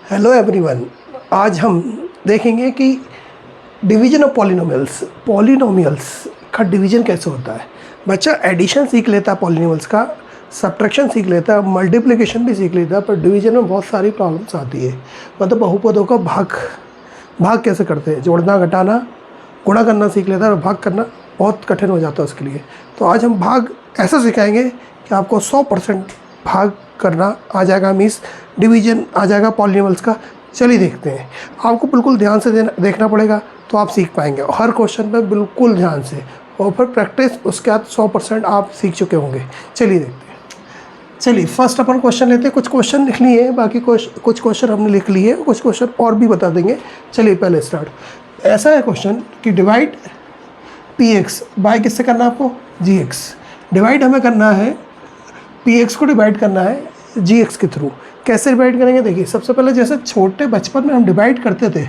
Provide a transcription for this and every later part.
Hello everyone. आज हम देखेंगे कि डिवीजन ऑफ पॉलिनोमियल्स का डिवीजन कैसे होता है। बच्चा एडिशन सीख लेता है पॉलिनोमियल्स का, सब्ट्रैक्शन सीख लेता है, मल्टीप्लिकेशन भी सीख लेता है, पर डिवीजन में बहुत सारी प्रॉब्लम्स आती है। मतलब बहुपदों का भाग कैसे करते हैं, जोड़ना, घटाना, गुणा करना सीख लेता है और भाग करना बहुत कठिन हो जाता है उसके लिए। तो आज हम भाग ऐसा सिखाएंगे कि आपको 100% भाग करना आ जाएगा, मीन्स डिवीजन आ जाएगा पॉलिनोमियल्स का। चलिए देखते हैं। आपको बिल्कुल ध्यान से देखना पड़ेगा तो आप सीख पाएंगे, हर क्वेश्चन पे बिल्कुल ध्यान से, और फिर प्रैक्टिस उसके बाद 100% आप सीख चुके होंगे। चलिए देखते हैं। चलिए फर्स्ट अपन क्वेश्चन लेते हैं। कुछ क्वेश्चन लिख लिए हैं, बाकी कुछ क्वेश्चन हमने लिख लिए, कुछ क्वेश्चन और भी बता देंगे। चलिए पहले स्टार्ट। ऐसा है क्वेश्चन कि डिवाइड px बाय किससे करना है आपको, gx। डिवाइड हमें करना है, px को डिवाइड करना है gx के थ्रू। कैसे डिवाइड करेंगे, देखिए सबसे पहले जैसे छोटे बचपन में हम डिवाइड करते थे,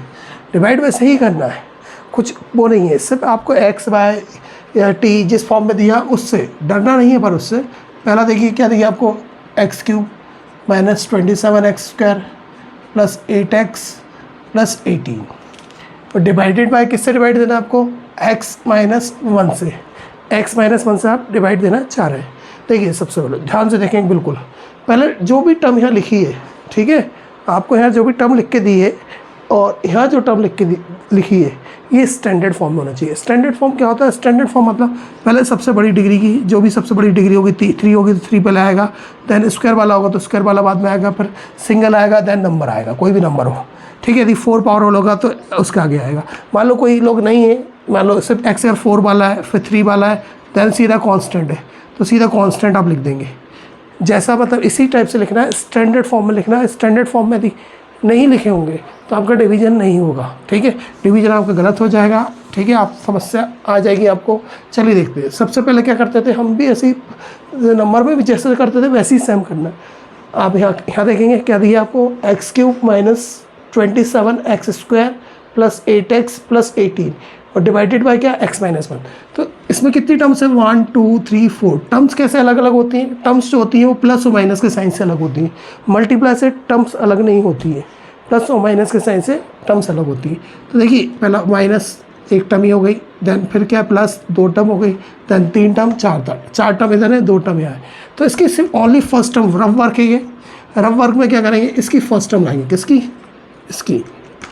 डिवाइड वैसे ही करना है, कुछ वो नहीं है। सिर्फ आपको x बाय या t जिस फॉर्म में दिया उससे डरना नहीं है। पर उससे पहला देखिए क्या दिया आपको, x cube minus 27x² plus 8x plus 18, और डिवाइडेड बाय किससे डिवाइड देना आपको, x माइनस 1 से। x माइनस 1 से आप डिवाइड देना चाह रहे हैं। देखिए सबसे पहले ध्यान से देखेंगे, बिल्कुल पहले जो भी टर्म यहाँ लिखी है, ठीक है, आपको यहाँ जो भी टर्म लिख के दी है और यहाँ जो टर्म लिखी है, ये स्टैंडर्ड फॉर्म में होना चाहिए। स्टैंडर्ड फॉर्म क्या होता है, स्टैंडर्ड फॉर्म मतलब पहले सबसे बड़ी डिग्री की, जो भी सबसे बड़ी डिग्री होगी 3 होगी तो 3 पहले आएगा, देन स्क्वायर वाला होगा तो स्क्वायर वाला बाद में आएगा, फिर सिंगल आएगा, देन नंबर आएगा, कोई भी नंबर हो, ठीक है। यदि 4 पावर वाला होगा तो उसका आगे आएगा। मान लो कोई लोग नहीं है, मान लो सिर्फ x अगर 4 वाला है, फिर 3 वाला है, देन सीधा कांस्टेंट है, तो सीधा कांस्टेंट आप लिख देंगे। जैसा मतलब इसी टाइप से लिखना है, स्टैंडर्ड फॉर्म में लिखना है। स्टैंडर्ड फॉर्म में यदि नहीं लिखे होंगे तो आपका डिवीजन नहीं होगा, ठीक है, डिवीजन आपका गलत हो जाएगा, ठीक है, आप समस्या आ जाएगी आपको। चलिए देखते हैं। सबसे पहले क्या करते थे हम भी, ऐसे नंबर में भी जैसे करते थे वैसे ही सेम करना। आप यहाँ देखेंगे क्या दिया आपको, x cube minus 27x² plus 8x plus 18, और डिवाइडेड बाय क्या, x माइनस 1। तो इसमें कितनी टर्म्स है, 1 2 3 4। टर्म्स कैसे अलग अलग होती हैं, टर्म्स जो होती हैं वो प्लस और माइनस के साइन से अलग होती हैं। मल्टीप्लाई से टर्म्स अलग नहीं होती है, प्लस और माइनस के साइन से टर्म्स अलग होती है। तो देखिए पहला माइनस एक टर्म ही हो गई, देन फिर क्या प्लस 2 टर्म हो गई, देन 3 टर्म, 4 टर्म इधर है, 2 टर्म यहाँ है। तो इसकी सिर्फ only first term rough work है ये। रफ वर्क में क्या करेंगे, इसकी फर्स्ट टर्म लाएंगे, किसकी,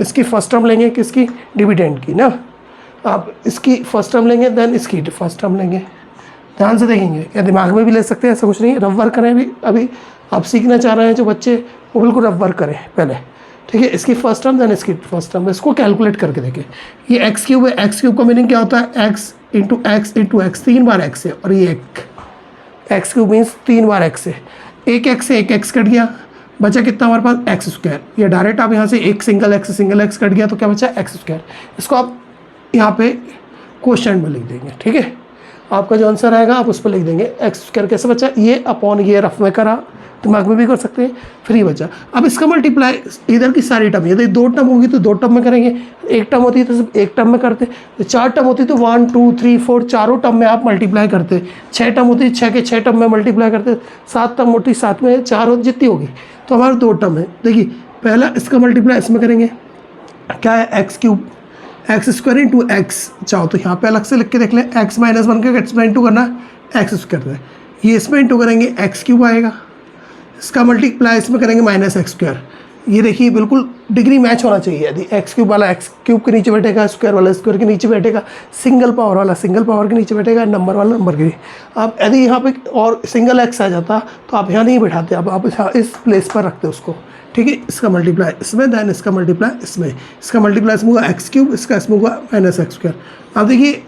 इसकी फर्स्ट टर्म लेंगे, किसकी, डिविडेंड की ना। आप इसकी फर्स्ट टर्म लेंगे, देन इसकी फर्स्ट टर्म लेंगे। ध्यान से देखेंगे, या दिमाग में भी ले सकते हैं, ऐसा कुछ नहीं है। रफ वर्क करें अभी आप सीखना चाह रहे हैं जो बच्चे, वो बिल्कुल रफ वर्क करें पहले, ठीक है। इसकी फर्स्ट टर्म देन इसकी फर्स्ट टर्म, इसको कैलकुलेट करके देखें। ये एक्स क्यूब है, एक्स क्यूब का मीनिंग क्या होता है, एक्स इंटू एक्स 3 बार एक्स है, और ये एक्स क्यूब मीन्स 3 बार एक्स है। एक एक्स से एक एक्स कट गया, बचा कितना हमारे पास, x²। ये डायरेक्ट आप यहाँ से एक सिंगल एक्स कट गया तो क्या बचा, x²। इसको आप यहाँ पे क्वेश्चन में लिख देंगे, ठीक है। आपका जो आंसर आएगा आप उस पर लिख देंगे x²। कैसे बचा, ये अपॉन ये रफ में करा, दिमाग में भी कर सकते हैं, फ्री बचा। अब इसका मल्टीप्लाई इधर की सारी टर्म, यदि 2 टर्म होगी तो 2 टर्म में करेंगे, एक टर्म होती है तो सिर्फ एक टर्म में करते, तो 4 टर्म होती तो 1 2 3 4 चारों टर्म में आप मल्टीप्लाई करते, 6 टर्म होती 6 के 6 टर्म में मल्टीप्लाई करते, 7 टर्म होती 7 में, 4 जितनी होगी, तो हमारे 2 टर्म है। देखिए पहला इसका मल्टीप्लाई इसमें करेंगे, क्या है, x cube x² into x. चाहो तो यहाँ पे अलग से लिख के देख लें, x माइनस 1 का इसमें इंटू करना है, x²। ये इसमें इंटू करेंगे, एक्स क्यूब आएगा, इसका मल्टीप्लाई इसमें करेंगे माइनस x²। ये देखिए बिल्कुल डिग्री मैच होना चाहिए। यदि एक्स क्यूब वाला एक्स क्यूब के नीचे बैठेगा, स्क्वायर वाला स्क्वायर के नीचे बैठेगा, सिंगल पावर वाला सिंगल पावर के नीचे बैठेगा, नंबर वाला नंबर के। आप यदि यहाँ पे और सिंगल एक्स आ जाता तो आप यहाँ नहीं बैठाते, आप यहाँ इस प्लेस पर रखते उसको, ठीक है। इसका मल्टीप्लाई इसमें, देन इसका मल्टीप्लाई इसमें, इसका मल्टीप्लाई इसमें हुआ एक्स क्यूब, इसका इसमें हुआ माइनस x²। अब देखिए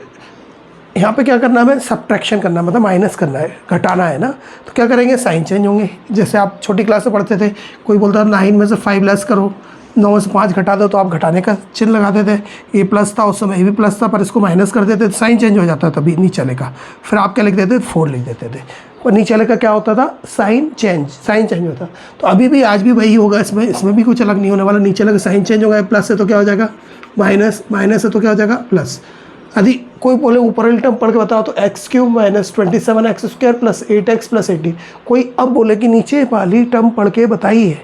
यहाँ पे क्या करना है, हमें सब्ट्रैक्शन करना है, मतलब माइनस करना है, घटाना है ना। तो क्या करेंगे, साइन चेंज होंगे। जैसे आप छोटी क्लास में पढ़ते थे, कोई बोलता था 9 में से 5 लेस करो, 9 में से 5 घटा दो, तो आप घटाने का चिन्ह लगाते थे। ये प्लस था उस समय, ये भी प्लस था, पर इसको माइनस कर देते थे, साइन चेंज हो जाता था, तभी नीचे वाले का। फिर आप क्या लिख देते थे, 4 लिख देते थे, और नीचे वाले का क्या होता था, साइन चेंज होता। तो अभी भी आज भी वही होगा, इसमें भी कुछ अलग नहीं होने वाला। नीचे वाले का साइन चेंज होगा, प्लस है तो क्या हो जाएगा माइनस, माइनस है तो क्या हो जाएगा प्लस। यदि कोई बोले ऊपर वाली टर्म पढ़ के बताओ तो x cube minus 27x² plus 8x plus 18। कोई अब बोले कि नीचे वाली टर्म पढ़ के बताइए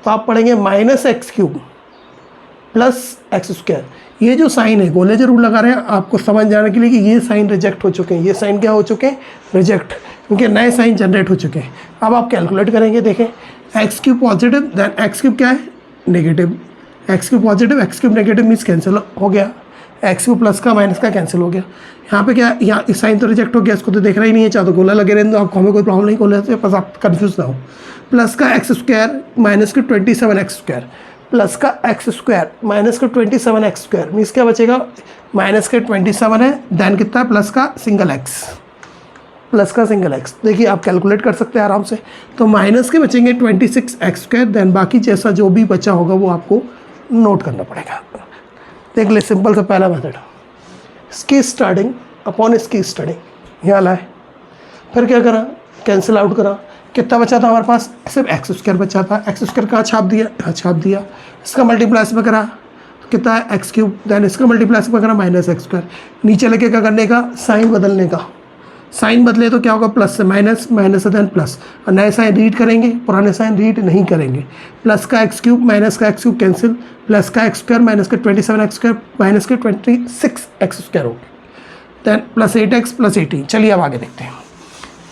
तो आप पढ़ेंगे minus x cube plus x square. ये जो साइन है गोले जो रूल लगा रहे हैं आपको समझ जाने के लिए कि ये साइन रिजेक्ट हो चुके हैं, ये साइन क्या हो चुके हैं, रिजेक्ट, क्योंकि नए साइन जनरेट हो चुके हैं। अब आप कैलकुलेट करेंगे, देखें x cube positive then x cube क्या है, negative, x cube positive x cube negative means cancel हो गया, एक्स क्यूब प्लस का माइनस का कैंसिल हो गया। यहाँ पे क्या, यहाँ इस साइन तो रिजेक्ट हो गया, इसको तो देखना ही नहीं है, चाहे तो गोला लगे रहने दो, आपको हमें कोई प्रॉब्लम नहीं, गोले से बस आप कन्फ्यूज ना हो। प्लस का एक्स स्क्वायर माइनस के 27 एक्स स्क्वायर, प्लस का एक्स स्क्वायर माइनस का 27 एक्स स्क्वायर मीन्स क्या बचेगा, माइनस के 27 है देन कितना है, प्लस का सिंगल एक्स, प्लस का सिंगल एक्स। देखिए आप कैलकुलेट कर सकते हैं आराम से। तो माइनस के बचेंगे 26 एक्स स्क्वायर, देन बाकी जैसा जो भी बचा होगा वो आपको नोट करना पड़ेगा। देख ले सिंपल सा पहला मेथड, इसकी स्टार्टिंग अपॉन इसकी स्टार्टिंग यहाँ लाए, फिर क्या करा, कैंसिल आउट करा, कितना बचा था हमारे पास, सिर्फ एक्स स्क्वायर बचा था, एक्स स्क्वायर कहाँ छाप दिया, यहाँ छाप दिया, इसका मल्टीप्लाई इसमें करा तो कितना है एक्स क्यूब, देन इसका मल्टीप्लाई इसमें करा माइनस एक्स स्क्वायर, नीचे लेके क्या करने का, साइन बदलने का, साइन बदले तो क्या होगा, प्लस से माइनस, माइनस से देन प्लस, और नए साइन रीड करेंगे, पुराने साइन रीड नहीं करेंगे। प्लस का एक्स क्यूब माइनस का एक्स क्यूब कैंसिल, प्लस का एक्स स्क्वायर माइनस का 27 एक्स स्क्वायर माइनस के 26 एक्स स्क्वायर हो गया, देन प्लस 8x प्लस 18। चलिए अब आगे देखते हैं।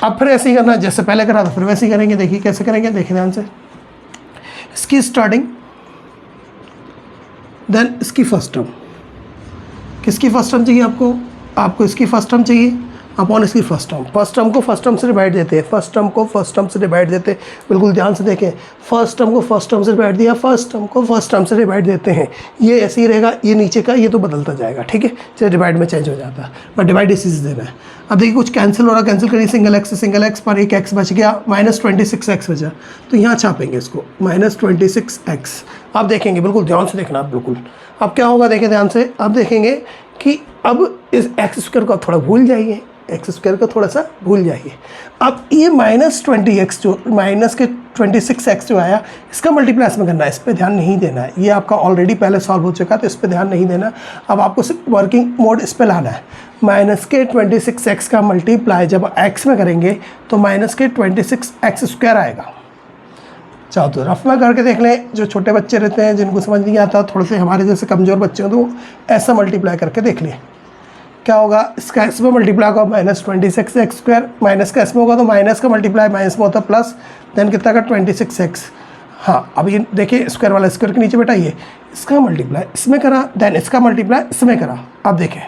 अब फिर ऐसे ही करना जैसे पहले करा था, फिर वैसे ही करेंगे। देखिए कैसे करेंगे, देखिए ध्यान से, इसकी स्टार्टिंग देन इसकी फर्स्ट टर्म, किसकी फर्स्ट टर्म चाहिए आपको, आपको इसकी फर्स्ट टर्म चाहिए अपॉन इसकी फर्स्ट टर्म, फर्स्ट टर्म को फर्स्ट टर्म से डिवाइड देते हैं, फर्स्ट टर्म को फर्स्ट टर्म से डिवाइड देते हैं, बिल्कुल ध्यान से देखें, फर्स्ट टर्म को फर्स्ट टर्म से डिवाइड दिया, फर्स्ट टर्म को फर्स्ट टर्म से डिवाइड देते हैं, ये ऐसे ही रहेगा, ये नीचे का ये तो बदलता जाएगा, ठीक है, चाहे डिवाइड में चेंज हो जाता है, बट डिवाइड इसी से देना है। अब देखिए कुछ कैंसिल हो रहा, कैंसिल करिए, सिंगल एक्स से सिंगल एक्स पर एक एक्स बच गया, माइनस 26 एक्स बचा, तो यहाँ छापेंगे इसको माइनस 26 एक्स। आप देखेंगे बिल्कुल ध्यान से देखना आप बिल्कुल, अब क्या होगा देखें ध्यान से, अब देखेंगे कि अब इस एक्स स्क्वायर को थोड़ा भूल जाइए, एक्स स्क्वायर को थोड़ा सा भूल जाइए। अब ये माइनस 20x जो माइनस के 26x जो आया, इसका मल्टीप्लाई इसमें करना है, इस पर ध्यान नहीं देना है, ये आपका ऑलरेडी पहले सॉल्व हो चुका है तो इस पर ध्यान नहीं देना। अब आपको सिर्फ वर्किंग मोड इस पर लाना है, माइनस के 26x का मल्टीप्लाई जब x में करेंगे तो माइनस के 26x स्क्वायर आएगा। चाहो तो रफ में करके देख लें, जो छोटे बच्चे रहते हैं जिनको समझ नहीं आता, थोड़े से हमारे जैसे कमज़ोर बच्चे हो तो ऐसा मल्टीप्लाई करके देख लें क्या होगा, इसका एस में मल्टीप्लाई होगा माइनस 26 एक्स स्क्वायर, माइनस का एस में होगा तो माइनस का मल्टीप्लाई माइनस में होता है प्लस, देन कितना का 26 एक्स। हाँ अब ये देखिए स्क्वायर वाला स्क्वायर के नीचे बैठाइए, इसका मल्टीप्लाई इसमें करा, देन इसका मल्टीप्लाई इसमें करा। अब देखें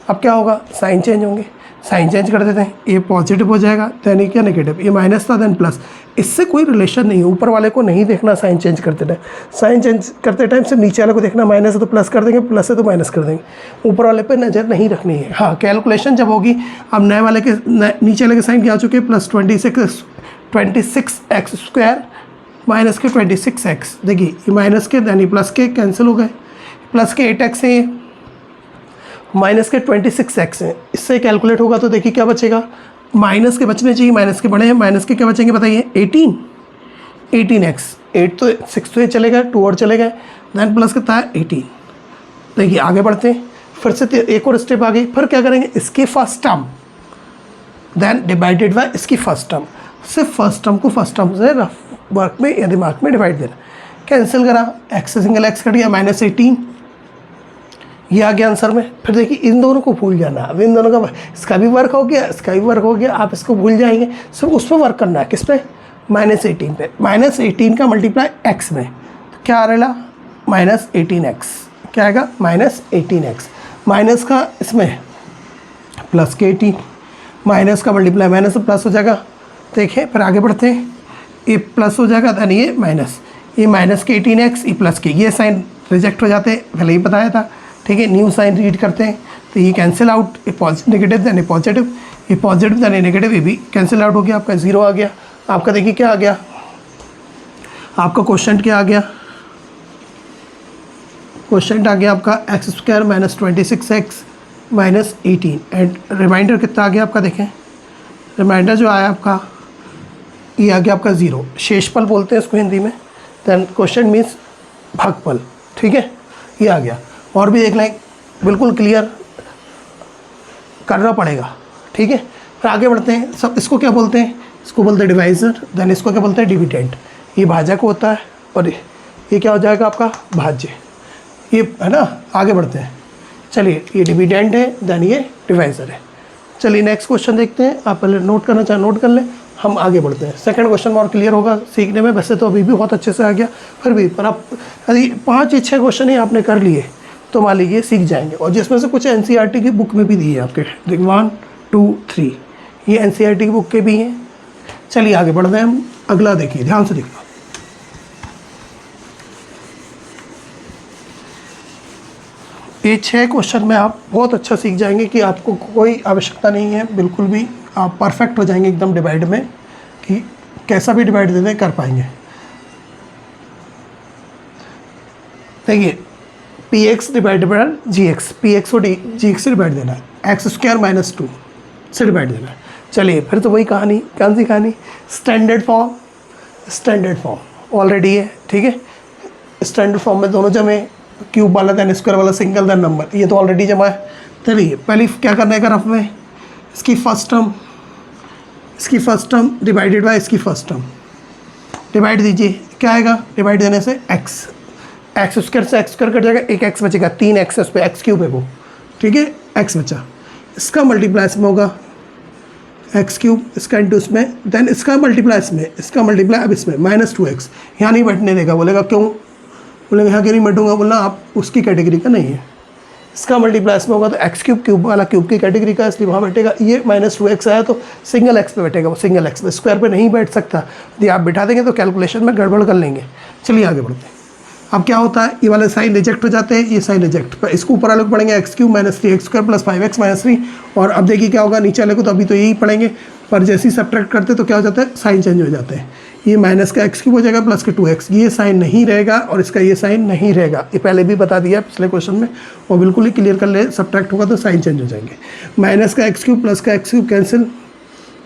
अब क्या होगा, साइन चेंज होंगे, साइन चेंज कर देते हैं, ये पॉजिटिव हो जाएगा, देन ये क्या नेगेटिव, ये माइनस था देन प्लस, इससे कोई रिलेशन नहीं है, ऊपर वाले को नहीं देखना साइन चेंज करते टाइम, साइन चेंज करते टाइम सिर्फ नीचे वाले को देखना, माइनस है तो प्लस कर देंगे, प्लस है तो माइनस कर देंगे, ऊपर वाले पे नज़र नहीं रखनी है। हाँ कैलकुलेशन जब होगी, अब नए वाले के नीचे वाले के साइन क्या हो चुके हैं, प्लस 26 एक्स स्क्वायर माइनस के 26 एक्स, देखिए ये माइनस के देन ये प्लस के कैंसिल हो गए, प्लस के 8 एक्स है, माइनस के 26 एक्स हैं, इससे कैलकुलेट होगा तो देखिए क्या बचेगा, माइनस के बचने चाहिए, माइनस के बड़े हैं, माइनस के क्या बचेंगे बताइए, 18 एक्स, 8 तो 6 तो ये चलेगा, 2 और चलेगा, देन प्लस कितना है 18। देखिए आगे बढ़ते हैं, फिर से एक और स्टेप आगे, फिर क्या करेंगे, इसकी first term then divided by इसकी फर्स्ट टर्म, सिर्फ फर्स्ट टर्म को फर्स्ट टर्म से रफ वर्क में या दिमाग में डिवाइड देना, कैंसिल करा, एक्स से सिंगल एक्स कट गया, माइनस 18 ये आ गया आंसर में। फिर देखिए इन दोनों को भूल जाना, अब इन दोनों का इसका भी वर्क हो गया, इसका भी वर्क हो गया, आप इसको भूल जाएंगे, सिर्फ उस पर वर्क करना है, किस पे, माइनस 18 पे, माइनस 18 का मल्टीप्लाई एक्स में, तो क्या आ रहा है, माइनस 18x, क्या आएगा माइनस 18x, माइनस का इसमें प्लस के 18, माइनस का मल्टीप्लाई माइनस से प्लस हो जाएगा। देखिए फिर आगे बढ़ते हैं, ये प्लस हो जाएगा देन ये माइनस के 18x, ये प्लस के, ये साइन रिजेक्ट हो जाते हैं, पहले ही बताया था, ठीक है, न्यू साइन रीड करते हैं तो ये कैंसिल आउट, ये नेगेटिव देन ये पॉजिटिव, ये पॉजिटिव देन ये नेगेटिव, ये भी कैंसिल आउट हो गया, आपका 0 आ गया। आपका देखिए क्या आ गया, आपका क्वेश्चन क्या आ गया, क्वेश्चन आ गया आपका x square minus 26x minus 18 and remainder कितना आ गया आपका, देखें रिमाइंडर जो आया आपका ये आ गया आपका 0, शेषफल बोलते हैं इसको हिंदी में, देन क्वेश्चन मीन्स भागफल, ठीक है, ये आ गया। और भी देख लें, बिल्कुल क्लियर करना पड़ेगा, ठीक है। फिर आगे बढ़ते हैं, सब इसको क्या बोलते हैं, इसको बोलते हैं डिवाइज़र, देन इसको क्या बोलते हैं डिविडेंड, ये भाजक होता है और ये क्या हो जाएगा आपका भाज्य, ये है ना। आगे बढ़ते हैं, चलिए ये डिविडेंड है, देन ये डिवाइजर है। चलिए नेक्स्ट क्वेश्चन देखते हैं, आप पहले नोट करना चाहें नोट कर लें, हम आगे बढ़ते हैं। सेकंड क्वेश्चन में और क्लियर होगा सीखने में, वैसे तो अभी भी बहुत अच्छे से आ गया, फिर भी पर आप यदि 5 या 6 क्वेश्चन ही आपने कर लिए तो मान लीजिए सीख जाएंगे। और जिसमें से कुछ NCERT की बुक में भी दी है आपके, 1 2 3 ये NCERT की बुक के भी हैं। चलिए आगे बढ़ते हैं हम, अगला देखिए, ध्यान से देखना। ये 6 क्वेश्चन में आप बहुत अच्छा सीख जाएंगे कि आपको कोई आवश्यकता नहीं है बिल्कुल भी, आप परफेक्ट हो जाएंगे एकदम डिवाइड में, कि कैसा भी डिवाइड दे दें कर पाएंगे। देखिए px divided by gx, px को gx से डिवाइड देना है, x² - 2 से डिवाइड देना है। चलिए फिर तो वही कहानी, कौन सी कहानी, स्टैंडर्ड फॉर्म ऑलरेडी है, ठीक है। स्टैंडर्ड फॉर्म में दोनों जमे, क्यूब वाला देन स्क्वायर वाला सिंगल देन नंबर, ये तो ऑलरेडी जमा है। चलिए पहले क्या करना है रफ में, इसकी फर्स्ट टर्म डिवाइडेड बाय इसकी फर्स्ट टर्म, डिवाइड दीजिए, क्या आएगा डिवाइड देने से x स्क्वायर से x स्क्वायर कट जाएगा, एक x बचेगा, 3x है उस पर, x क्यूब है वो, ठीक है, x बचा। इसका मल्टीप्लाई इसमें होगा x क्यूब, इसका इंटू इसमें, देन इसका मल्टीप्लाई इसमें, इसका मल्टीप्लाई अब इसमें -2x, यहाँ नहीं बैठने देगा, बोलेगा क्यों, बोलेगा यहाँ क्यों नहीं बैठूंगा, बोलना आप उसकी कैटेगरी का नहीं है। इसका मल्टीप्लाई इसमें होगा तो x क्यूब वाला क्यूब की कैटेगरी का, इसलिए वहाँ बैठेगा। ये -2x आया तो सिंगल x पे बैठेगा, वो सिंगल x पे, स्क्वायर पे नहीं बैठ सकता। यदि आप बैठा देंगे तो कैलकुलेशन में गड़बड़ कर लेंगे। चलिए आगे बढ़ते हैं। अब क्या होता है, ये वाले साइन रिजेक्ट हो जाते हैं, ये साइन रिजेक्ट, पर इसको ऊपर वाले को पढ़ेंगे x³ - 3x² + 5x - 3, और अब देखिए क्या होगा नीचे वाले को, तो अभी तो यही पढ़ेंगे, पर जैसे ही सब्ट्रैक्ट करते तो क्या हो जाता है, साइन चेंज हो जाते हैं। ये माइनस का x³ हो जाएगा प्लस के 2x, ये साइन नहीं रहेगा और इसका ये साइन नहीं रहेगा, ये पहले भी बता दिया पिछले क्वेश्चन में, और बिल्कुल ही क्लियर कर ले, सब्ट्रैक्ट होगा तो साइन चेंज हो जाएंगे। माइनस का x³ प्लस का x³ कैंसिल,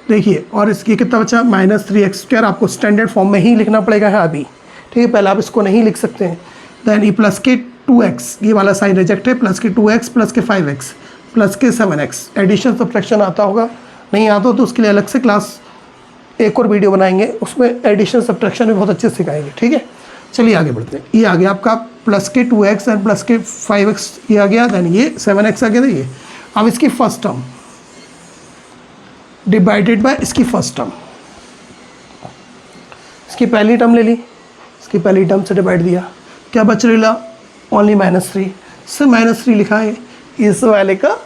देखिए, और इसकी कितना बचा -3x², आपको स्टैंडर्ड फॉर्म में ही लिखना पड़ेगा है अभी, ठीक है, पहले आप इसको नहीं लिख सकते हैं। देन ये प्लस के 2x, ये वाला साइन रिजेक्ट है, प्लस के 2x प्लस के 5x प्लस के 7x, एडिशन सब्ट्रैक्शन आता होगा, नहीं आता हो तो उसके लिए अलग से क्लास एक और वीडियो बनाएंगे, उसमें एडिशन सब्ट्रैक्शन भी बहुत अच्छे से सिखाएंगे, ठीक है। चलिए आगे बढ़ते हैं। ये आ गया आपका प्लस के 2x एंड प्लस के 5x, ये आ गया, देन ये 7x आ गया था ये। अब इसकी फर्स्ट टर्म डिवाइडेड बाय इसकी फर्स्ट टर्म, इसकी पहली टर्म ले ली, इसकी पहली टर्म से डिवाइड दिया, क्या बच रहा, ओनली -3 से -3 लिखा है, इस वाले का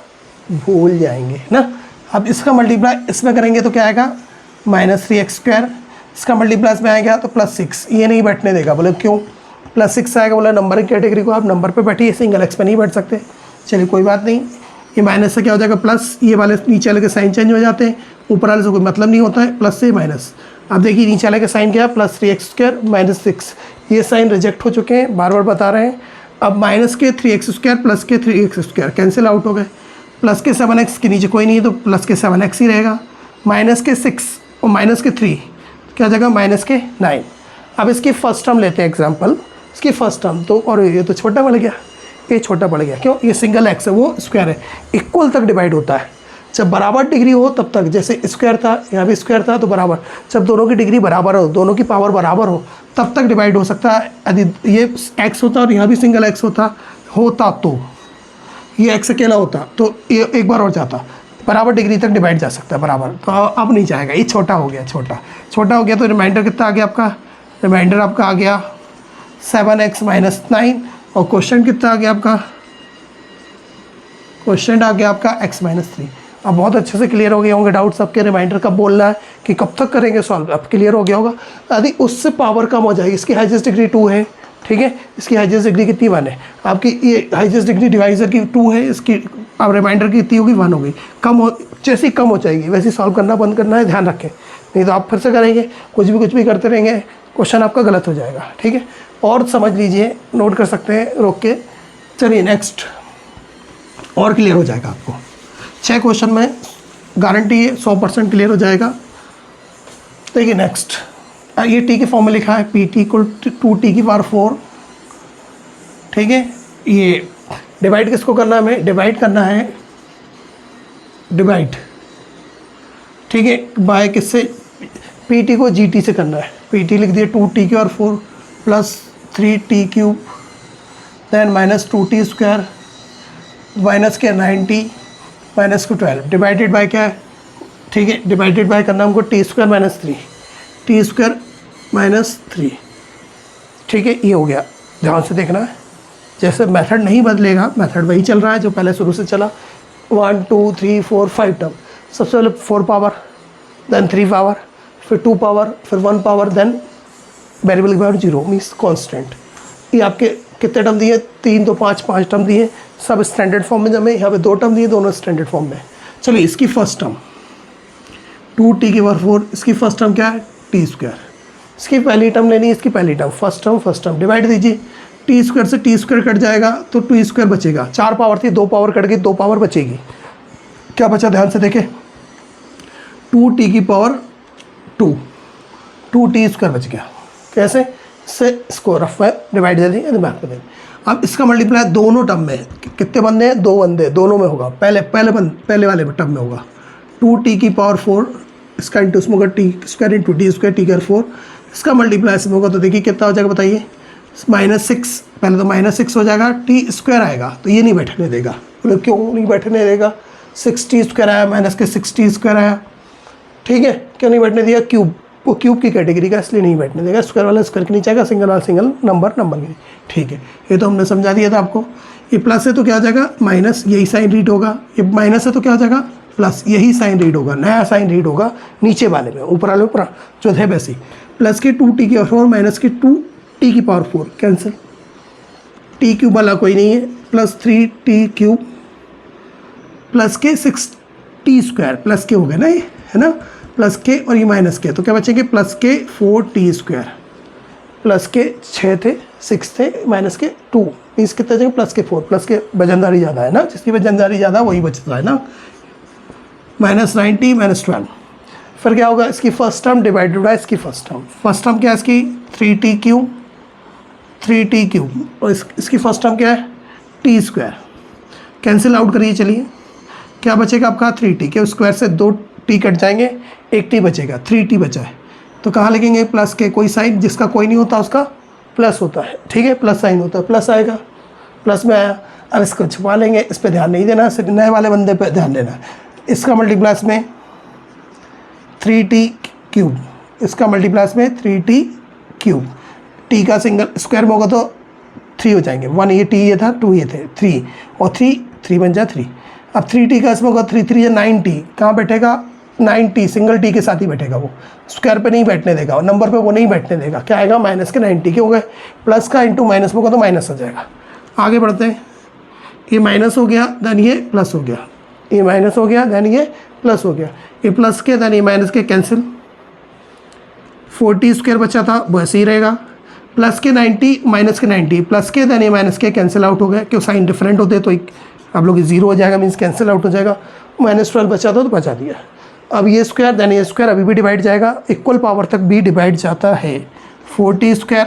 भूल जाएंगे ना। अब इसका मल्टीप्लाई इसमें करेंगे तो क्या आएगा -3x², इसका मल्टीप्लाई इसमें आएगा तो +6, ये नहीं बैठने देगा, बोले क्यों, +6 आएगा, बोला नंबर की कैटेगरी को आप नंबर पे बैठिए, सिंगल x पे नहीं बैठ सकते। चलिए कोई बात नहीं, ये माइनस से क्या हो जाएगा प्लस, ये वाले नीचे वाले के साइन चेंज हो जाते हैं, ऊपर वाले से कोई मतलब नहीं होता है, प्लस से माइनस। अब देखिए नीचे वाले का साइन क्या है, +3x² - 6, ये साइन रिजेक्ट हो चुके हैं, बार बार बता रहे हैं। अब माइनस के 3x² प्लस के 3x² कैंसिल आउट हो गए, प्लस के 7x के नीचे कोई नहीं है तो प्लस के 7x ही रहेगा, माइनस के 6 और माइनस के 3 क्या जगह माइनस के 9। अब इसकी फर्स्ट टर्म लेते हैं एग्जांपल, इसकी फर्स्ट टर्म तो, और ये तो छोटा पड़ गया, ये छोटा पड़ गया, क्यों, ये सिंगल x है, वो स्क्वायर है, इक्वल तक डिवाइड होता है, जब बराबर डिग्री हो तब तक, जैसे स्क्वायर था यहाँ भी स्क्वायर था तो बराबर, जब दोनों की डिग्री बराबर हो, दोनों की पावर बराबर हो तब तक डिवाइड हो सकता है। यदि ये x होता और यहाँ भी सिंगल x होता तो ये x अकेला होता तो ये एक बार और जाता, बराबर डिग्री तक डिवाइड जा सकता है बराबर, तो अब नहीं जाएगा, ये छोटा हो गया, छोटा हो गया तो रिमाइंडर कितना आ गया आपका, रिमाइंडर आपका आ गया 7x - 9, और क्वेश्चन कितना आ गया आपका, क्वेश्चन आ गया आपका x - 3। अब बहुत अच्छे से क्लियर हो गए होंगे डाउट्स आपके, रिमाइंडर कब बोलना है कि कब तक करेंगे सॉल्व, अब क्लियर हो गया होगा। यदि उससे पावर कम हो जाएगी, इसकी हाईएस्ट डिग्री 2 है, ठीक है, इसकी हाईएस्ट डिग्री कितनी 1 है, आपकी ये हाईएस्ट डिग्री डिवाइजर की 2 है, इसकी अब रिमाइंडर की कितनी होगी 1 होगी, कम हो, जैसी कम हो जाएगी वैसे सॉल्व करना बंद करना है, ध्यान रखें, नहीं तो आप फिर से करेंगे कुछ भी करते रहेंगे, क्वेश्चन आपका गलत हो जाएगा, ठीक है। और समझ लीजिए, नोट कर सकते हैं रोक के। चलिए नेक्स्ट, और क्लियर हो जाएगा आपको, 6 क्वेश्चन में गारंटी है 100% क्लियर हो जाएगा। देखिए नेक्स्ट, ये टी के फॉर्म में लिखा है PT = 2t⁴, ठीक है। ये डिवाइड किसको करना है, हमें डिवाइड करना है, डिवाइड, ठीक है, बाय किससे, PT को GT से करना है, PT लिख दिया 2t⁴ + 3t³ then minus 2t² minus क्या 90 माइनस को 12 डिवाइडेड बाय क्या है, ठीक है, डिवाइडेड बाय करना हमको t² माइनस 3 t² माइनस 3, ठीक है, ये हो गया। ध्यान से देखना है, जैसे मेथड नहीं बदलेगा, मेथड वही चल रहा है जो पहले शुरू से चला। 1 2 3 4 5 टर्म, सबसे पहले 4 पावर, देन 3 पावर, फिर 2 पावर, फिर 1 पावर, देन वेरिएबल की पावर 0 मीन्स कांस्टेंट। ये आपके कितने टर्म दिए, 3 तो 5 टर्म दिए, सब स्टैंडर्ड फॉर्म में जमे। यहाँ पे 2 टर्म दिए, दोनों स्टैंडर्ड फॉर्म में। चलिए इसकी फर्स्ट टर्म 2t⁴, इसकी फर्स्ट टर्म क्या है t², इसकी पहली टर्म लेनी है, इसकी पहली टर्म फर्स्ट टर्म डिवाइड दीजिए, t² से t² कट जाएगा तो t² बचेगा। 4 पावर थी, 2 पावर कट गई, 2 पावर बचेगी। क्या बचा ध्यान से देखें, 2t⁴ 2t² बच गया। कैसे, से इसको रफ में डिवाइड दे देंगे, दिमाग में देंगे। अब इसका मल्टीप्लाई दोनों टर्म में, कितने बंदे हैं, 2 बंदे, दोनों में होगा। पहले वाले टर्म में होगा 2t⁴, इसका इंटू इसमें होगा t² इंटू t², t², इसका मल्टीप्लाई इसमें होगा। तो देखिए कितना हो जाएगा बताइए, -6, पहले तो -6 हो जाएगा, t² आएगा तो ये नहीं बैठने देगा। बोले क्यों नहीं बैठने देगा, 6t² आया, माइनस के 6t² आया, ठीक है, क्यों नहीं बैठने दिया, क्यूब, वो क्यूब की कैटेगरी का इसलिए नहीं बैठने देगा। स्क्वायर वाला स्क्वायर के नीचे आएगा, सिंगल वाला सिंगल, नंबर की, ठीक है। ये तो हमने समझा दिया था आपको। ये प्लस है तो क्या हो जाएगा माइनस, यही साइन रीड होगा। ये माइनस है तो क्या हो जाएगा प्लस, यही साइन रीड होगा, नया साइन रीड होगा नीचे वाले में, ऊपर वाले ऊपर जो है वैसे ही। प्लस के 2t⁴ माइनस के 2t⁴ कैंसिल, t³ वाला कोई नहीं है, प्लस 3t³ प्लस के 6t², प्लस के हो गए ना ये, है ना, प्लस के और ये माइनस के, तो क्या बचेंगे प्लस के 4t², प्लस के 6 थे, 6 थे, माइनस के 2 मीन्स कितने बचेंगे प्लस के 4, प्लस के वजनदारी ज़्यादा है ना, जिसकी वजनदारी ज़्यादा वही बचता है ना, -90 -12। फिर क्या होगा, इसकी फर्स्ट टर्म डिवाइडेड बाय इसकी फर्स्ट टर्म क्या है इसकी 3t³ और इसकी फर्स्ट टर्म क्या है t², कैंसिल आउट करिए। चलिए क्या बचेगा आपका 3t के स्क्वायर से 2t कट जाएंगे, 1t बचेगा, 3t बचा है। तो कहाँ लिखेंगे, प्लस के कोई साइन जिसका कोई नहीं होता उसका प्लस होता है, ठीक है, प्लस साइन होता है, प्लस आएगा, प्लस में आया। अब इसको छुपा लेंगे, इस पर ध्यान नहीं देना, सिर्फ नए वाले बंदे पे ध्यान देना। इसका मल्टीप्लस में 3t³, इसका मल्टीप्लस में 3t³, t का सिंगल स्क्वायर में होगा तो 3 हो जाएंगे, 1 ये t ये था, 2 ये थे, 3 और 3 बन जाए 3। अब 3t का इसमें होगा 3 या 9t, कहाँ बैठेगा 9t, सिंगल t के साथ ही बैठेगा, वो स्क्वायर पे नहीं बैठने देगा, और नंबर पे वो नहीं बैठने देगा। क्या आएगा माइनस के 9t के हो गए, प्लस का इंटू माइनस में होगा तो माइनस हो जाएगा। आगे बढ़ते हैं, ये माइनस हो गया, देन ये प्लस हो गया, ये माइनस हो गया, देन ये प्लस हो गया, ये प्लस के देन ये माइनस के कैंसिल, 4t² बचा था वो ऐसे ही रहेगा, प्लस के 90 माइनस के 90, प्लस के देन ये माइनस के कैंसिल आउट हो गए, क्यों साइन डिफरेंट होते तो आप लोग 0 हो जाएगा, मीन्स कैंसिल आउट हो जाएगा। -12 बचा था तो बचा दिया। अब ये स्क्वायर देन ये स्क्वायर अभी भी डिवाइड जाएगा, इक्वल पावर तक भी डिवाइड जाता है। 4t²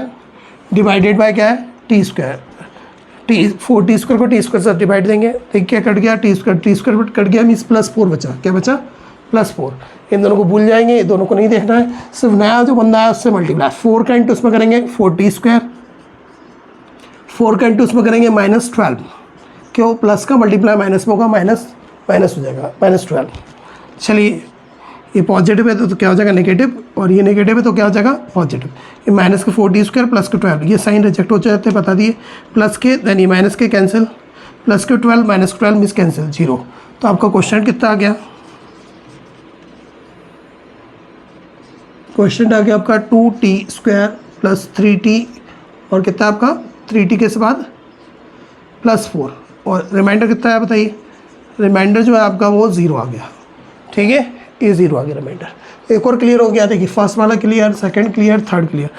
डिवाइडेड बाय क्या है t², 4t² को t² से डिवाइड देंगे, तो क्या कट गया t² कट गया, मीन्स +4 बचा, क्या बचा +4। इन दोनों को भूल जाएंगे, ये दोनों को नहीं देखना है, सिर्फ नया जो बंदा है उससे मल्टीप्लाई। 4 का इंटू उसमें करेंगे 4t², 4 का इंटू उसमें करेंगे -12, क्यों प्लस का मल्टीप्लाई माइनस में होगा, माइनस हो जाएगा -12। चलिए ये पॉजिटिव है तो क्या हो जाएगा नेगेटिव, और ये नेगेटिव है तो क्या हो जाएगा पॉजिटिव। ये माइनस के 4t² प्लस के 12, ये साइन रिजेक्ट हो जाते हैं बता दिए, प्लस के देन ये माइनस के कैंसिल, प्लस के 12 माइनस के 12 मीन्स कैंसिल 0। तो आपका क्वेश्चन कितना आ गया, क्वेश्चन आ गया आपका 2t² प्लस 3t और कितना आपका 3t के बाद +4, और रिमाइंडर कितना है बताइए, रिमाइंडर जो है आपका वो 0 आ गया, ठीक है, ये 0 आ गया रिमाइंडर। एक और क्लियर हो गया, देखिए फर्स्ट वाला clear, second clear, third clear.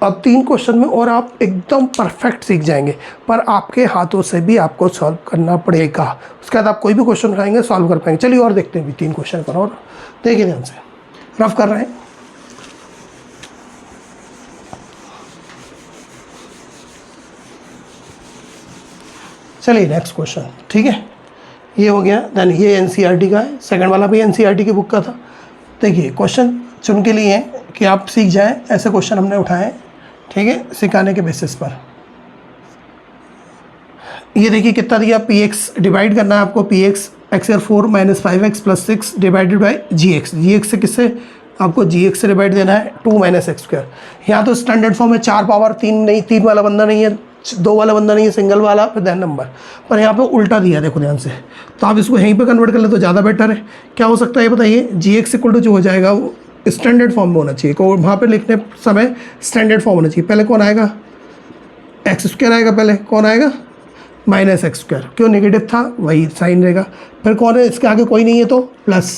अब 3 क्वेश्चन में और आप एकदम परफेक्ट सीख जाएंगे, पर आपके हाथों से भी आपको सॉल्व करना पड़ेगा। उसके बाद आप कोई भी क्वेश्चन उठाएंगे सॉल्व कर पाएंगे। चलिए और देखते हैं भी 3 क्वेश्चन पर, और देखिए ध्यान से, रफ कर रहे हैं। चलिए नेक्स्ट क्वेश्चन, ठीक है, ये हो गया। देन ये NCERT का है, सेकंड वाला भी NCERT की बुक का था। देखिए क्वेश्चन चुन के लिए हैं कि आप सीख जाएं, ऐसे क्वेश्चन हमने उठाए, ठीक है, सिखाने के बेसिस पर। ये देखिए कितना दिया, पी एक्स डिवाइड करना है आपको, p x x square 4 minus 5x plus 6 divided by g x. G x से किससे, आपको जी एक्स से डिवाइड देना है 2 माइनस एक्स स्क्वायर। यहाँ तो स्टैंडर्ड फॉर्म है 4 पावर 3 नहीं, 3 वाला बंदा नहीं है, 2 वाला बंदा नहीं है, सिंगल वाला फिर दैन नंबर, पर यहाँ पे उल्टा दिया देखो ध्यान से, तो आप इसको यहीं पे कन्वर्ट कर ले तो ज़्यादा बेटर है। क्या हो सकता है ये बताइए, जी एक्स इक्वल टू जो हो जाएगा वो स्टैंडर्ड फॉर्म में होना चाहिए, को वहाँ पे लिखने समय स्टैंडर्ड फॉर्म होना चाहिए। पहले कौन आएगा, एक्स स्क्वायर आएगा, पहले कौन आएगा माइनस एक्स स्क्वायर, क्यों नेगेटिव था वही साइन रहेगा। फिर कौन है इसके आगे, कोई नहीं है तो प्लस,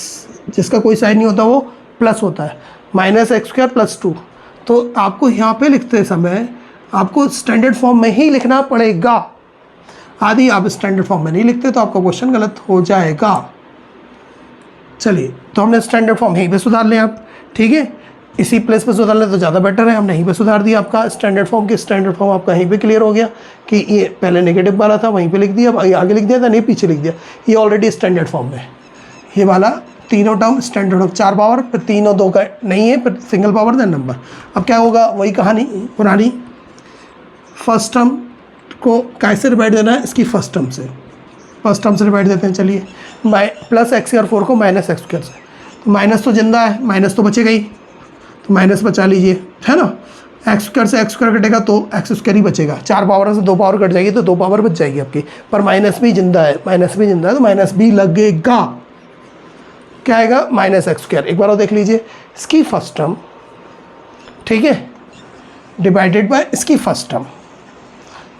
जिसका कोई साइन नहीं होता वो प्लस होता है, माइनस एक्स स्क्वायर प्लस 2। तो आपको यहाँ पे लिखते समय आपको स्टैंडर्ड फॉर्म में ही लिखना पड़ेगा। आदि आप स्टैंडर्ड फॉर्म में नहीं लिखते तो आपका क्वेश्चन गलत हो जाएगा। चलिए, तो हमने स्टैंडर्ड फॉर्म यहीं पे सुधार लिया आप, ठीक है, इसी प्लेस पे सुधार लें तो ज़्यादा बेटर है। हमने यहीं पे सुधार दिया, आपका स्टैंडर्ड फॉर्म की स्टैंडर्ड फॉर्म आपका यहीं पे क्लियर हो गया कि ये पहले नेगेटिव वाला था वहीं पे लिख दिया, अब आगे लिख दिया था नहीं पीछे लिख दिया, ये ऑलरेडी स्टैंडर्ड फॉर्म में। ये वाला तीनों टर्म स्टैंडर्ड ऑफ 4 पावर, फिर 3 और 2 का नहीं है, फिर सिंगल पावर देन नंबर। अब क्या होगा, वही कहानी पुरानी, फर्स्ट टर्म को कैसे डिवाइड देना है, इसकी फर्स्ट टर्म से, फर्स्ट टर्म से डिवाइड देते हैं। चलिए, प्लस एक्स स्क्वायर 4 को माइनस एक्स स्क्वायर से, तो माइनस तो जिंदा है, माइनस तो बचेगा ही, तो माइनस बचा लीजिए, है ना। एक्स स्क्वायर से एक्स स्क्वायर कटेगा तो एक्स स्क्वायर ही बचेगा, 4 पावर से 2 पावर कट जाएगी तो 2 पावर बच जाएगी आपकी, पर माइनस भी जिंदा है, माइनस भी जिंदा है तो माइनस भी लगेगा। क्या आएगा, माइनस एक्स स्क्वायर। एक बार और देख लीजिए, इसकी फर्स्ट टर्म, ठीक है, डिवाइडेड बाय इसकी फर्स्ट टर्म,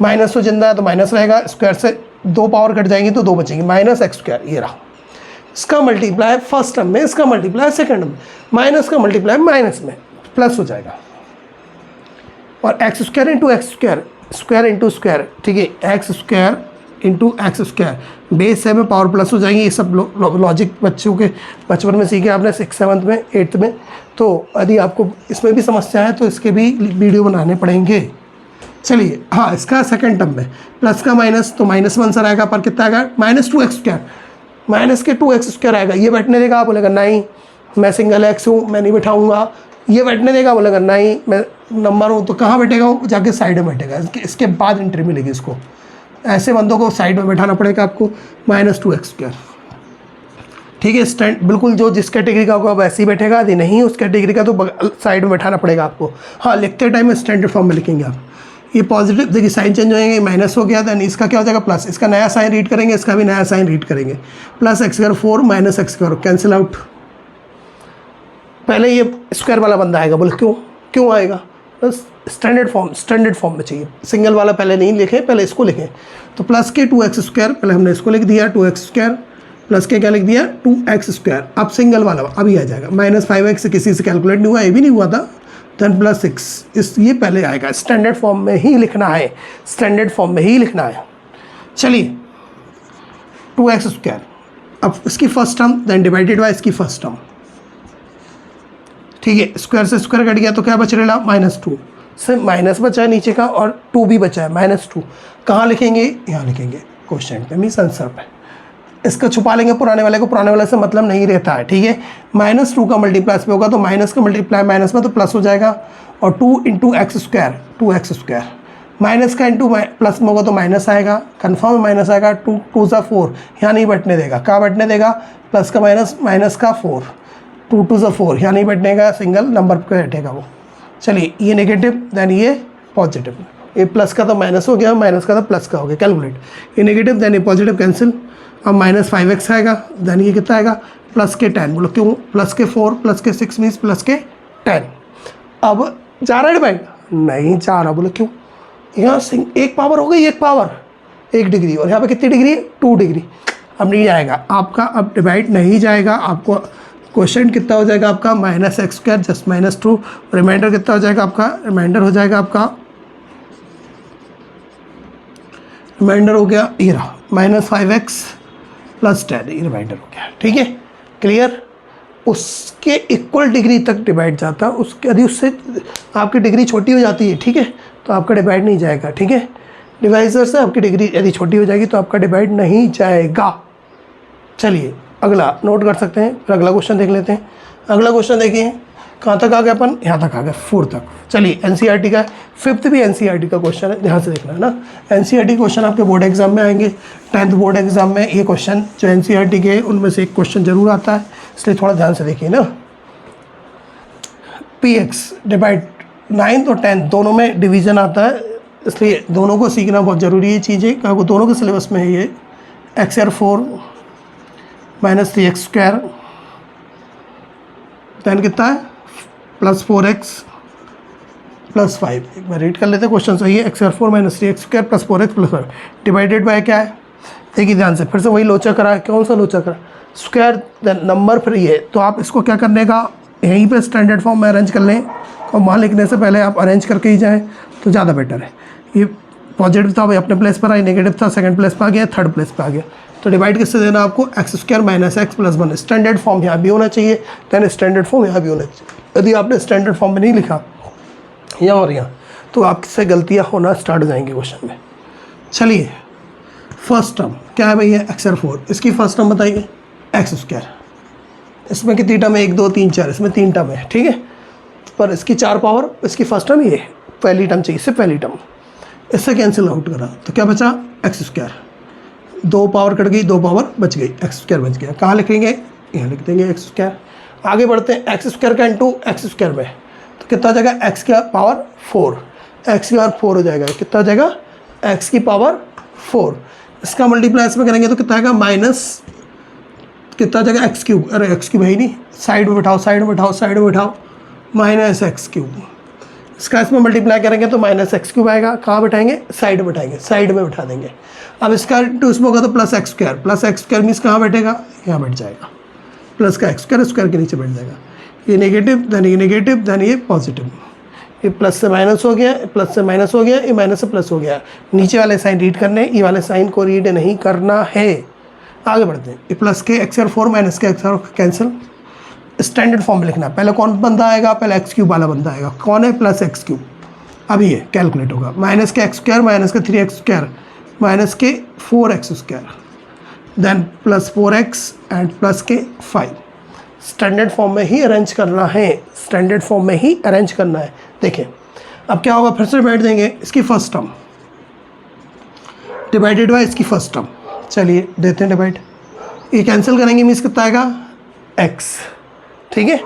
माइनस तो जिंदा है तो माइनस रहेगा, स्क्वायर से 2 पावर कट जाएंगी तो 2 बचेंगी, माइनस एक्स स्क्वायर ये रहा। इसका मल्टीप्लाई फर्स्ट टर्म में, इसका मल्टीप्लाई सेकंड में, माइनस का मल्टीप्लाई माइनस में, प्लस हो जाएगा। और x square into x square, square into square, ठीक है, x square into x square, base है में पावर प्लस हो जाएंगी। ये सब लॉजिक बच्चों के बचपन में सीखे आपने 6th 7th में 8th में, तो यदि आपको इसमें भी समस्या है तो इसके भी वीडियो बनाने पड़ेंगे। चलिए, हाँ, इसका सेकंड टर्म में प्लस का माइनस, तो माइनस में आंसर आएगा, पर कितना आएगा, माइनस 2 एक्स स्क्वायर, माइनस के 2 एक्स स्क्वायर आएगा। ये बैठने देगा, आप बोलेगा नहीं मैं सिंगल एक्स हूँ मैं नहीं बैठाऊँगा। ये बैठने देगा, बोलेगा नहीं मैं नंबर हूँ, तो कहाँ बैठेगा वो, जाके साइड में बैठेगा, इसके बाद एंट्री मिलेगी इसको। ऐसे बंदों को साइड में बैठाना पड़ेगा आपको, माइनस 2 एक्स स्क्वायर, ठीक है। स्टैंड बिल्कुल जो जिस कैटेगरी का होगा वैसे ही बैठेगा, यदि नहीं उस कैटेगरी का तो साइड में बैठाना पड़ेगा आपको। हाँ, लिखते टाइम स्टैंडर्ड फॉर्म में लिखेंगे आप। ये पॉजिटिव देखिए साइन चेंज हो जाएंगे, माइनस हो गया, देन इसका क्या हो जाएगा प्लस, इसका नया साइन रीड करेंगे, इसका भी नया साइन रीड करेंगे, plus x square 4 minus x square cancel out. पहले ये स्क्वायर वाला बंदा आएगा, बोले क्यों आएगा, बस स्टैंडर्ड फॉर्म में चाहिए, सिंगल वाला पहले नहीं लिखे, पहले इसको लिखें। तो प्लस के 2 एक्स स्क्वायर, पहले हमने इसको लिख दिया 2 एक्स स्क्वायर, प्लस के क्या लिख दिया 2 एक्स स्क्वायर। अब सिंगल वाला अभी आ जाएगा, माइनस 5x किसी से कैलकुलेट नहीं हुआ, ये भी नहीं हुआ था, देन प्लस 6 ये पहले आएगा। स्टैंडर्ड फॉर्म में ही लिखना है, स्टैंडर्ड फॉर्म में ही लिखना है। चलिए, 2 एक्स स्क्वायर, अब इसकी first term, then divided by इसकी फर्स्ट टर्म, ठीक है। स्क्वायर से स्क्वायर कट गया तो क्या बच रहा, -2 से माइनस बचा है नीचे का, और 2 भी बचा है, -2 कहाँ लिखेंगे, यहाँ लिखेंगे क्वेश्चन पे, मीन्स आंसर पे। इसका छुपा लेंगे पुराने वाले को, पुराने वाले से मतलब नहीं रहता है, ठीक है। -2 का मल्टीप्लाई पे होगा तो माइनस का मल्टीप्लाई माइनस में तो प्लस हो जाएगा, और 2 into x square 2 x square, minus का इंटू प्लस में होगा तो माइनस आएगा, कन्फर्म माइनस आएगा, 2 2 सा 4, यहाँ नहीं बैठने देगा, कहाँ बैठने देगा, प्लस का माइनस, माइनस का 4, 2 2 सा 4, यहाँ नहीं बैठने का, सिंगल नंबर पर बैठेगा वो। चलिए, ये नेगेटिव देन ये पॉजिटिव, ये प्लस का तो माइनस हो गया, माइनस का तो प्लस का हो गया, कैलकुलेट, ये नेगेटिव देन ये पॉजिटिव कैंसिल। अब माइनस 5x आएगा, देन ये कितना आएगा, प्लस के 10, बोलो क्यों, प्लस के 4 प्लस के 6 मीन्स प्लस के 10। अब जा रहा है डिवाइड, नहीं जा रहा, बोलो क्यों, यहाँ एक पावर हो गई, एक पावर 1 डिग्री, और यहाँ पे कितनी डिग्री है 2 डिग्री, अब नहीं जाएगा आपका, अब डिवाइड नहीं जाएगा आपको। क्वेश्चन कितना हो जाएगा आपका, minus x square just -2, remainder कितना हो जाएगा आपका, रिमाइंडर हो जाएगा आपका, रिमाइंडर हो गया ये रहा -5x प्लस 10, ये रिमाइंडर हो गया, ठीक है, क्लियर। उसके इक्वल डिग्री तक डिवाइड जाता, उसके यदि उससे आपकी डिग्री छोटी हो जाती है, ठीक है, तो आपका डिवाइड नहीं जाएगा, ठीक है। डिवाइजर से आपकी डिग्री यदि छोटी हो जाएगी तो आपका डिवाइड नहीं जाएगा। चलिए, अगला नोट कर सकते हैं, फिर अगला क्वेश्चन देख लेते हैं। अगला क्वेश्चन देखिए, कहाँ तक आ गए अपन, यहाँ तक आ गए 4 तक। चलिए एनसीईआरटी का 5th भी एनसीईआरटी का क्वेश्चन है, ध्यान से देखना है ना। एनसीईआरटी क्वेश्चन आपके बोर्ड एग्जाम में आएंगे, 10th बोर्ड एग्जाम में ये क्वेश्चन जो एनसीईआरटी के उनमें से एक क्वेश्चन जरूर आता है, इसलिए थोड़ा ध्यान से देखिए ना। PX डिवाइड 9th और 10th दोनों में डिवीजन आता है, इसलिए दोनों को सीखना बहुत ज़रूरी है चीज़ें, क्योंकि दोनों के सिलेबस में है ये। XR4 minus 3x square, then कितना है प्लस 4x प्लस 5। एक बार रीड कर लेते हैं, क्वेश्चन सही है। XR4 minus 3x square plus 4x plus 5 divided by क्या है, देखिए ध्यान से, फिर से वही लोचा करा, कौन सा लोचा करा, स्क्वायर देन नंबर फिर ये। तो आप इसको क्या करने का, यहीं पे स्टैंडर्ड फॉर्म में अरेंज कर लें, और वहाँ लिखने से पहले आप अरेंज करके ही जाएँ तो ज़्यादा बेटर है। ये पॉजिटिव था भाई अपने प्लेस पर आई, नेगेटिव था सेकंड प्लेस पर आ गया, थर्ड प्लेस पर आ गया। तो डिवाइड किससे देना आपको, x square minus x plus 1। Standard form यहाँ भी होना चाहिए, दैन स्टैंडर्ड फॉर्म यहाँ भी होना चाहिए। यदि आपने स्टैंडर्ड फॉर्म में नहीं लिखा यहाँ और यहाँ, तो आपसे गलतियाँ होना स्टार्ट हो जाएंगी क्वेश्चन में। चलिए फर्स्ट टर्म क्या है भैया, XR4, इसकी फर्स्ट टर्म बताइए एक्स स्क्वायर। इसमें कितनी टर्म है, 1 2 3 4, इसमें 3 टर्म है, ठीक है। पर इसकी 4 पावर, इसकी फर्स्ट टर्म ये पहली टर्म चाहिए, इससे पहली टर्म, इससे कैंसिल आउट करा तो क्या बचा, एक्स स्क्वायर। 2 पावर कट गई, 2 पावर बच गई, एक्स स्क्वायर बच गया। कहाँ लिखेंगे, यहाँ लिख देंगे एक्स स्क्वायर। आगे बढ़ते हैं, एक्स स्क्वायर का इंटू एक्स स्क्वायर में, तो कितना हो जाएगा, एक्स का पावर 4, एक्स की पावर 4 हो जाएगा, कितना हो जाएगा, एक्स की पावर 4। इसका मल्टीप्लाई इसमें करेंगे तो कितना आएगा, माइनस कितना हो जाएगा, एक्स क्यूब, अरे एक्स क्यूब है ही नहीं, साइड में बिठाओ, साइड में बिठाओ, साइड में बिठाओ, माइनस एक्स क्यूब। इसका इसमें मल्टीप्लाई करेंगे तो माइनस एक्स क्यूब आएगा, कहाँ बैठाएंगे, साइड में बैठाएंगे, साइड में बैठा देंगे। अब इसका टू इसमें होगा तो plus x square, plus x square means कहाँ बैठेगा, यहाँ बैठ जाएगा, प्लस का एक्स स्क्वायर स्क्वायर के नीचे बैठ जाएगा। ये नेगेटिव, धन ये नेगेटिव, धन ये पॉजिटिव, ये प्लस से माइनस हो गया, प्लस से माइनस हो गया, ये माइनस से प्लस हो गया। नीचे वाले साइन रीड करने, ये वाले साइन को रीड नहीं करना है। आगे बढ़ते हैं, ये प्लस के XR4 माइनस के XR कैंसिल, स्टैंडर्ड फॉर्म में लिखना। पहले कौन बंदा आएगा, पहले एक्स क्यूब वाला बंदा आएगा, कौन है, प्लस एक्स क्यूब। अब ये कैलकुलेट होगा, माइनस के एक्स स्क्वायर माइनस के 3x स्क्वायर माइनस के 4x square, then plus 4x and plus के 5। स्टैंडर्ड फॉर्म में ही अरेंज करना है, स्टैंडर्ड फॉर्म में ही अरेंज करना है। देखिए अब क्या होगा, फिर से डिवाइड देंगे, इसकी फर्स्ट टर्म डिवाइडेड बाय इसकी फर्स्ट टर्म। चलिए देते हैं डिवाइड, ये कैंसिल करेंगे मीन्स कितना आएगा, x, ठीक है।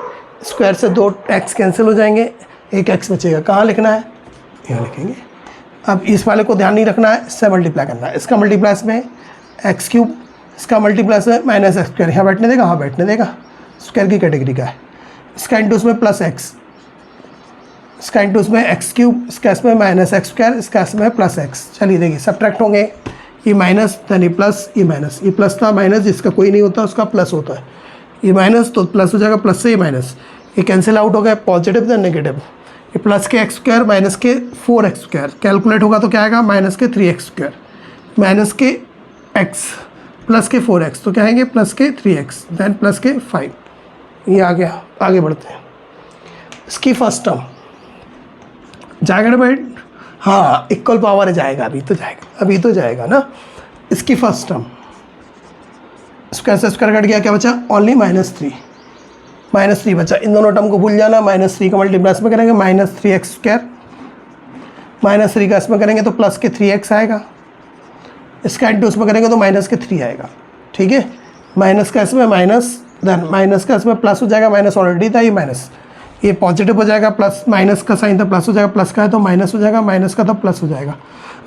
स्क्वायर से 2 x कैंसिल हो जाएंगे, एक x बचेगा, कहाँ लिखना है, यहाँ लिखेंगे। अब इस वाले को ध्यान नहीं रखना है, इससे मल्टीप्लाई करना है। इसका मल्टीप्लाई में एक्स क्यूब, इसका मल्टीप्लाई में माइनस एक्स स्क्वायर, यहाँ बैठने देगा, हाँ बैठने देगा, स्क्वायर की कैटेगरी का है। इसका इंटू उसमें प्लस एक्स, इसका इंटू उसमें एक्स क्यूब, इसका इसमें माइनस एक्स स्क्वायर, इसका इसमें प्लस एक्स। चलिए देखिए सब्ट्रैक्ट होंगे, ये माइनस धन ये प्लस, ये माइनस, ये प्लस था, माइनस जिसका कोई नहीं होता उसका प्लस होता है, ये माइनस तो प्लस हो जाएगा, प्लस से ये माइनस, ये कैंसिल आउट हो गया, पॉजिटिव देन नेगेटिव। ये प्लस के एक्स स्क्वायर माइनस के 4x स्क्वायर कैलकुलेट होगा तो क्या आएगा, माइनस के 3x स्क्वायर माइनस के x प्लस के 4x, तो क्या आएंगे प्लस के 3x देन प्लस के 5। ये आ गया। आगे बढ़ते हैं, इसकी फर्स्ट टर्म जाएगा डिवाइड, हाँ इक्वल पावर जाएगा, अभी तो जाएगा, अभी तो जाएगा ना। इसकी फर्स्ट टर्म स्क्वायर से स्क्वायर कट गया, क्या बचा, ओनली -3, -3 बचा। इन दोनों टर्म को भूल जाना, -3 का मल्टीप्लाई इसमें करेंगे, -3x स्क्वायर, -3 का इसमें करेंगे तो प्लस के 3x आएगा, इसका इंटू उसमें करेंगे तो माइनस के 3 आएगा, ठीक है। माइनस का इसमें माइनस, देन माइनस का इसमें प्लस हो जाएगा, माइनस ऑलरेडी था, ये माइनस, ये पॉजिटिव हो जाएगा, प्लस माइनस का साइन था प्लस हो जाएगा, प्लस का है तो माइनस हो जाएगा, माइनस का तो प्लस हो जाएगा।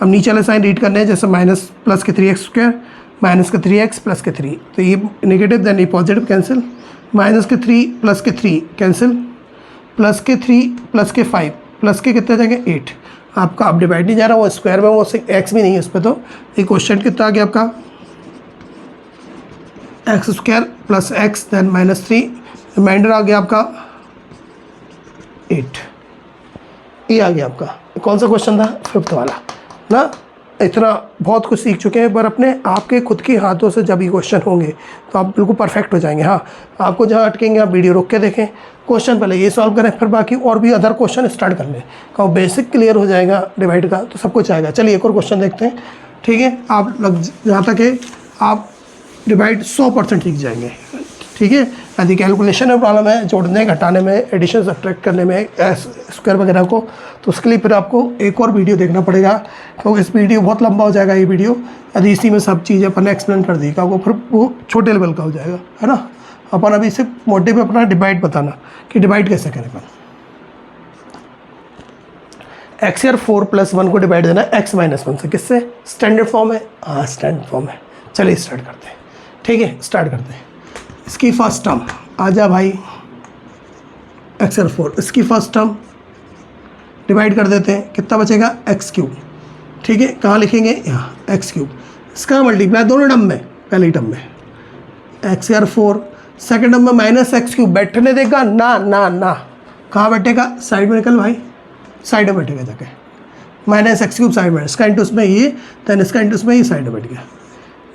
अब नीचे वाले साइन रीड करने हैं, जैसे माइनस प्लस के 3x स्क्वायर माइनस के 3x प्लस के 3, तो ये नेगेटिव देन ये पॉजिटिव कैंसिल, माइनस के 3 प्लस के 3 कैंसिल, प्लस के 3 प्लस के 5 प्लस के कितने जाएंगे 8। आपका अब डिवाइड नहीं जा रहा, वो स्क्वायर में वो x भी नहीं है उस पर, तो ये क्वेश्चन कितना आ गया आपका, x square plus x then -3, remainder आ गया आपका 8। ये आ गया आपका, कौन सा क्वेश्चन था, 5th वाला ना। इतना बहुत कुछ सीख चुके हैं, पर अपने आपके खुद के हाथों से जब ये क्वेश्चन होंगे तो आप बिल्कुल परफेक्ट हो जाएंगे। हाँ आपको जहाँ अटकेंगे आप वीडियो रोक के देखें, क्वेश्चन पहले ये सॉल्व करें, फिर बाकी और भी अदर क्वेश्चन स्टार्ट कर लें, का बेसिक क्लियर हो जाएगा डिवाइड का, तो सब कुछ आएगा। चलिए एक और क्वेश्चन देखते हैं, ठीक है। आप लग जहाँ तक है आप डिवाइड 100% सीख जाएंगे, ठीक है। यदि कैलकुलेशन में प्रॉब्लम है, जोड़ने घटाने में, एडिशन सब्ट्रैक्ट करने में, स्क्वायर वगैरह को, तो उसके लिए फिर आपको एक और वीडियो देखना पड़ेगा, क्योंकि इस वीडियो बहुत लंबा हो जाएगा ये वीडियो। यदि इसी में सब चीज़ें अपन ने एक्सप्लेन कर दी, आपको फिर वो छोटे लेवल का हो जाएगा, है ना। अपन अभी सिर्फ मोटे पे अपना डिवाइड बताना कि डिवाइड कैसे करें अपन। एक्स यार 4+1 को डिवाइड देना x -1 से, किससे? स्टैंडर्ड फॉर्म है, हाँ स्टैंडर्ड फॉर्म है। चलिए स्टार्ट करते हैं, ठीक है स्टार्ट करते हैं। इसकी फर्स्ट टर्म आ जा भाई, x यार 4, इसकी फर्स्ट टर्म डिवाइड कर देते हैं, कितना बचेगा? x3, ठीक है। कहाँ लिखेंगे? यहाँ x3। इसका मल्टीप्लाई दोनों टर्म में, पहली टर्म में x यार 4, सेकेंड टर्म में -x3, बैठने देगा ना ना ना, कहाँ बैठेगा? साइड में निकल भाई, साइड में बैठेगा जाके, -x3 साइड में, इसका इंटू उसमें ये, दैन इसका इंटू उसमें ये साइड में बैठ गया,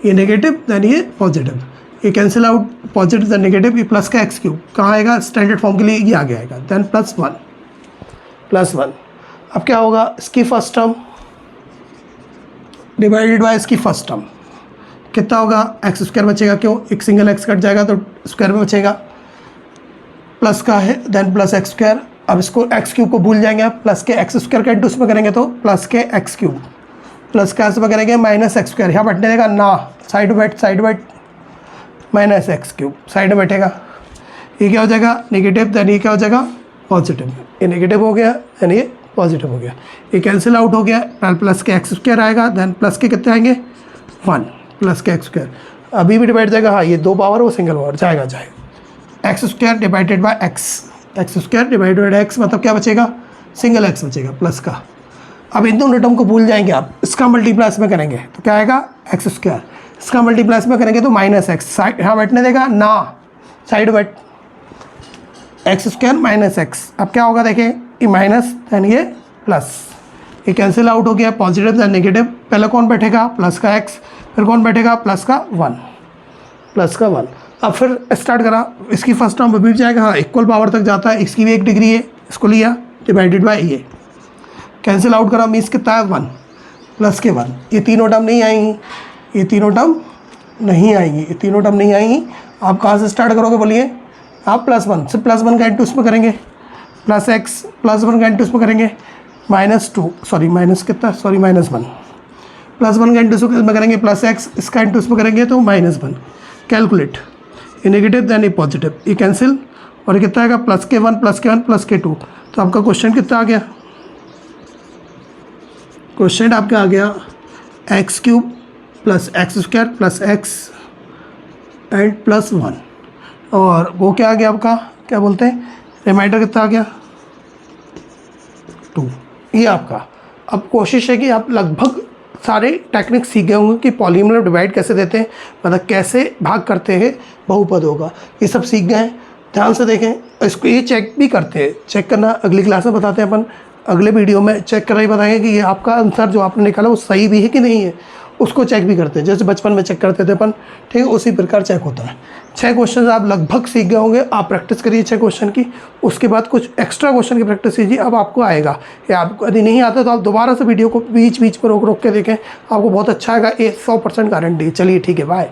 ये नेगेटिव दैन ये पॉजिटिव, ये cancel out, positive than negative, ये प्लस का x3 कहाँ आएगा? स्टैंडर्ड फॉर्म के लिए ये आगे आएगा, दैन +1। अब क्या होगा? इसकी फर्स्ट टर्म डिवाइडेड बाय इसकी फर्स्ट टर्म, कितना होगा? x² बचेगा, क्यों? एक सिंगल x कट जाएगा तो स्क्वायर में बचेगा, प्लस का है, दैन +x²। अब इसको x³ को भूल जाएंगे आप, प्लस के x² का इंटू उसमें करेंगे तो प्लस के x3, प्लस का इसमें करेंगे -x², यहाँ बैठने देगा ना, साइड बैठ -x3 साइड में बैठेगा, ये क्या हो जाएगा? नेगेटिव, दैन ये क्या हो जाएगा? पॉजिटिव, ये नेगेटिव हो गया, दैन ये पॉजिटिव हो गया, ये कैंसिल आउट हो गया, प्लस के x² आएगा, दैन प्लस के कितने आएंगे? 1 प्लस के x², अभी भी डिवाइड जाएगा, हाँ ये 2 पावर वो सिंगल पावर जाएगा, x² divided by x² divided by x, मतलब क्या बचेगा? सिंगल x बचेगा प्लस का। अब इन दोनों टर्म को भूल जाएंगे आप, इसका मल्टीप्लाई इसमें करेंगे तो क्या आएगा? x², इसका मल्टीप्लाई इसमें करेंगे तो -x, साइड यहाँ बैठने देगा ना, साइड बैठ, x² -x, अब क्या होगा देखें, ये माइनस दैन ये प्लस, ये कैंसिल आउट हो गया, पॉजिटिव दैन नेगेटिव, पहले कौन बैठेगा? प्लस का x, फिर कौन बैठेगा? प्लस का 1। अब फिर स्टार्ट करा, इसकी फर्स्ट टर्म अभी भी जाएगा, हाँ इक्वल पावर तक जाता है, इसकी भी 1 डिग्री है, इसको लिया डिवाइडेड बाय ये, कैंसिल आउट करा, मीन्स कितना है? 1 प्लस के 1, ये तीनों टर्म नहीं आएंगी, ये तीनों टर्म नहीं आएंगी। आप कहाँ से स्टार्ट करोगे बोलिए? आप +1 से, +1 का इंटू उसमें करेंगे, प्लस x, +1 का इंटू उसमें करेंगे, -2 सॉरी माइनस कितना, सॉरी -1, +1 का इंटू उसमें करेंगे, प्लस x, इसका इंटू उसमें करेंगे तो -1, कैलकुलेट, ये नेगेटिव दैन ये पॉजिटिव, ये कैंसिल, और ये कितना आएगा? प्लस के 1 प्लस के 1 प्लस के 2। तो आपका क्वेश्चन कितना आ गया? क्वेश्चन आपका आ गया x³ plus x² plus x and +1, और वो क्या आ गया आपका? क्या बोलते हैं? रिमाइंडर कितना आ गया? 2। ये आपका। अब कोशिश है कि आप लगभग सारे टेक्निक सीख गए होंगे कि पॉलीनोमियल डिवाइड कैसे देते हैं, मतलब कैसे भाग करते हैं बहुपदों का, ये सब सीख गए हैं। ध्यान से देखें, इसको ये चेक भी करते हैं, चेक करना अगली क्लास में बताते हैं अपन, अगले वीडियो में चेक कर ही बताएंगे कि ये आपका आंसर जो आपने निकाला वो सही भी है कि नहीं है, उसको चेक भी करते हैं, जैसे बचपन में चेक करते थे अपन, ठीक है उसी प्रकार चेक होता है। 6 क्वेश्चन आप लगभग सीख गए होंगे, आप प्रैक्टिस करिए 6 क्वेश्चन की, उसके बाद कुछ एक्स्ट्रा क्वेश्चन की प्रैक्टिस कीजिए, अब आपको आएगा। या आपको यदि नहीं आता तो आप दोबारा से वीडियो को बीच बीच में रोक रोक के देखें, आपको बहुत अच्छा आएगा, ये 100% गारंटी। चलिए ठीक है, बाय।